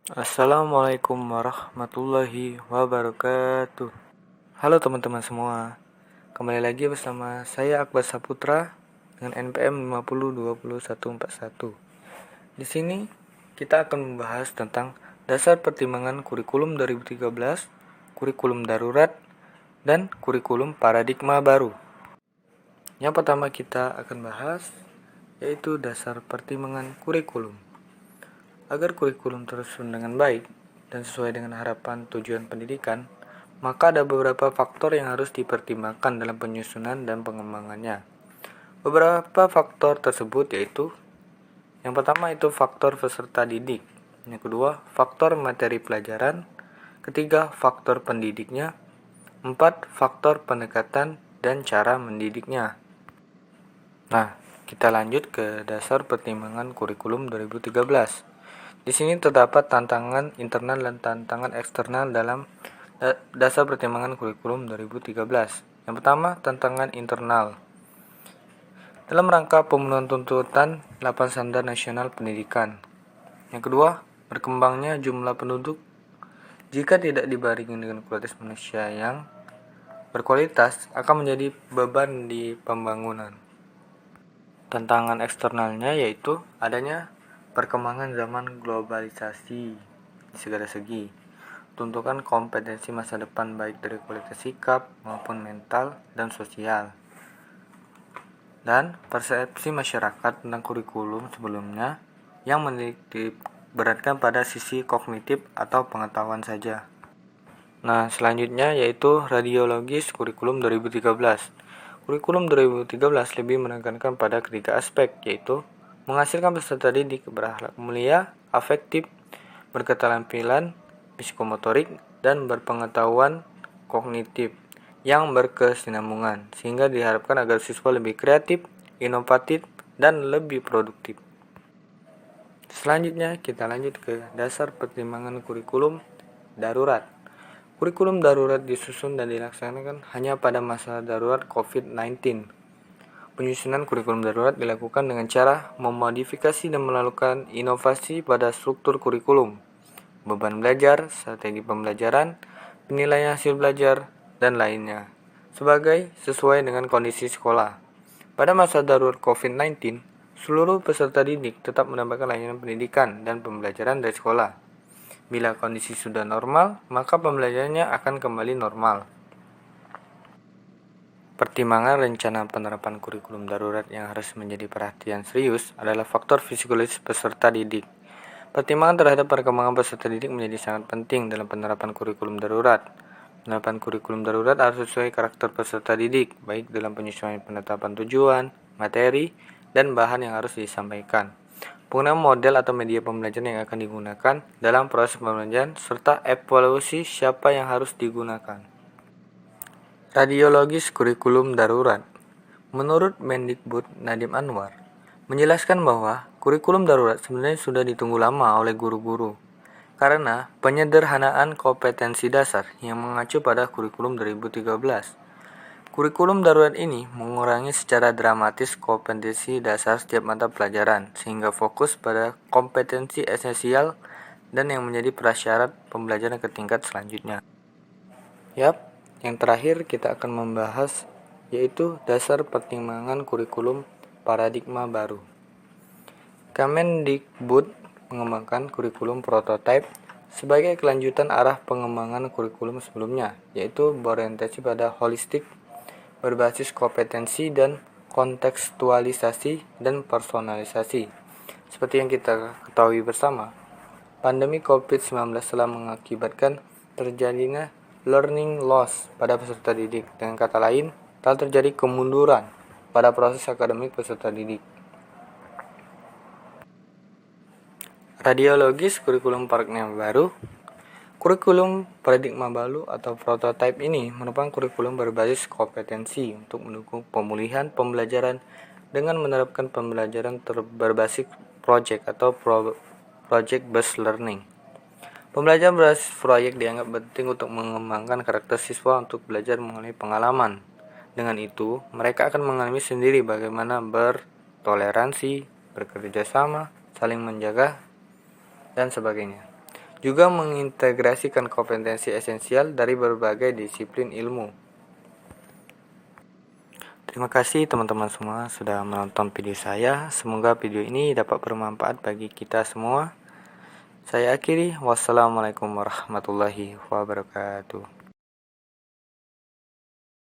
Assalamualaikum warahmatullahi wabarakatuh. Halo teman-teman semua, kembali lagi bersama saya Akbar Saputra dengan NPM 50202141. Di sini kita akan membahas tentang dasar pertimbangan kurikulum 2013, kurikulum darurat, dan kurikulum paradigma baru. Yang pertama kita akan bahas yaitu dasar pertimbangan kurikulum. Agar kurikulum tersusun dengan baik dan sesuai dengan harapan tujuan pendidikan, maka ada beberapa faktor yang harus dipertimbangkan dalam penyusunan dan pengembangannya. Beberapa faktor tersebut yaitu: yang pertama itu faktor peserta didik, yang kedua faktor materi pelajaran, ketiga faktor pendidiknya, empat faktor pendekatan dan cara mendidiknya. Nah, kita lanjut ke dasar pertimbangan kurikulum 2013. Di sini terdapat tantangan internal dan tantangan eksternal dalam dasar pertimbangan kurikulum 2013. Yang pertama, tantangan internal. Dalam rangka pemenuhan tuntutan 8 Standar Nasional Pendidikan. Yang kedua, berkembangnya jumlah penduduk. Jika tidak dibarengi dengan kualitas manusia yang berkualitas, akan menjadi beban di pembangunan. Tantangan eksternalnya yaitu adanya perkembangan zaman globalisasi di segala segi, tuntutan kompetensi masa depan baik dari kualitas sikap maupun mental dan sosial, dan persepsi masyarakat tentang kurikulum sebelumnya yang menitikberatkan pada sisi kognitif atau pengetahuan saja. Nah, selanjutnya yaitu radiologis kurikulum 2013. Kurikulum 2013 lebih menekankan pada ketiga aspek, yaitu menghasilkan peserta didik berakhlak mulia, afektif, berketerampilan psikomotorik, dan berpengetahuan kognitif yang berkesinambungan, sehingga diharapkan agar siswa lebih kreatif, inovatif, dan lebih produktif. Selanjutnya kita lanjut ke dasar pertimbangan kurikulum darurat. Kurikulum darurat disusun dan dilaksanakan hanya pada masa darurat COVID-19. Penyusunan kurikulum darurat dilakukan dengan cara memodifikasi dan melakukan inovasi pada struktur kurikulum, beban belajar, strategi pembelajaran, penilaian hasil belajar, dan lainnya, sesuai dengan kondisi sekolah. Pada masa darurat COVID-19, seluruh peserta didik tetap mendapatkan layanan pendidikan dan pembelajaran dari sekolah. Bila kondisi sudah normal, maka pembelajarannya akan kembali normal. Pertimbangan rencana penerapan kurikulum darurat yang harus menjadi perhatian serius adalah faktor psikologis peserta didik. Pertimbangan terhadap perkembangan peserta didik menjadi sangat penting dalam penerapan kurikulum darurat. Penerapan kurikulum darurat harus sesuai karakter peserta didik, baik dalam penyesuaian penetapan tujuan, materi, dan bahan yang harus disampaikan. Penggunaan model atau media pembelajaran yang akan digunakan dalam proses pembelajaran, serta evaluasi siapa yang harus digunakan. Radiologis kurikulum darurat. Menurut Mendikbud Nadiem Anwar, menjelaskan bahwa kurikulum darurat sebenarnya sudah ditunggu lama oleh guru-guru karena penyederhanaan kompetensi dasar yang mengacu pada kurikulum 2013. Kurikulum darurat ini mengurangi secara dramatis kompetensi dasar setiap mata pelajaran sehingga fokus pada kompetensi esensial dan yang menjadi prasyarat pembelajaran ke tingkat selanjutnya. Yang terakhir kita akan membahas yaitu dasar pertimbangan kurikulum paradigma baru. Kemendikbud mengembangkan kurikulum prototipe sebagai kelanjutan arah pengembangan kurikulum sebelumnya, yaitu berorientasi pada holistik, berbasis kompetensi dan kontekstualisasi dan personalisasi. Seperti yang kita ketahui bersama, pandemi COVID-19 telah mengakibatkan terjadinya learning loss pada peserta didik. Dengan kata lain, telah terjadi kemunduran pada proses akademik peserta didik. Radiologis kurikulum paradigma baru. Kurikulum paradigma baru atau prototipe ini merupakan kurikulum berbasis kompetensi untuk mendukung pemulihan pembelajaran dengan menerapkan pembelajaran berbasis project atau project based learning. Pembelajaran berbasis proyek dianggap penting untuk mengembangkan karakter siswa untuk belajar melalui pengalaman. Dengan itu, mereka akan mengalami sendiri bagaimana bertoleransi, bekerja sama, saling menjaga, dan sebagainya. juga mengintegrasikan kompetensi esensial dari berbagai disiplin ilmu. Terima kasih teman-teman semua sudah menonton video saya. Semoga video ini dapat bermanfaat bagi kita semua. Saya akhiri, wassalamualaikum warahmatullahi wabarakatuh.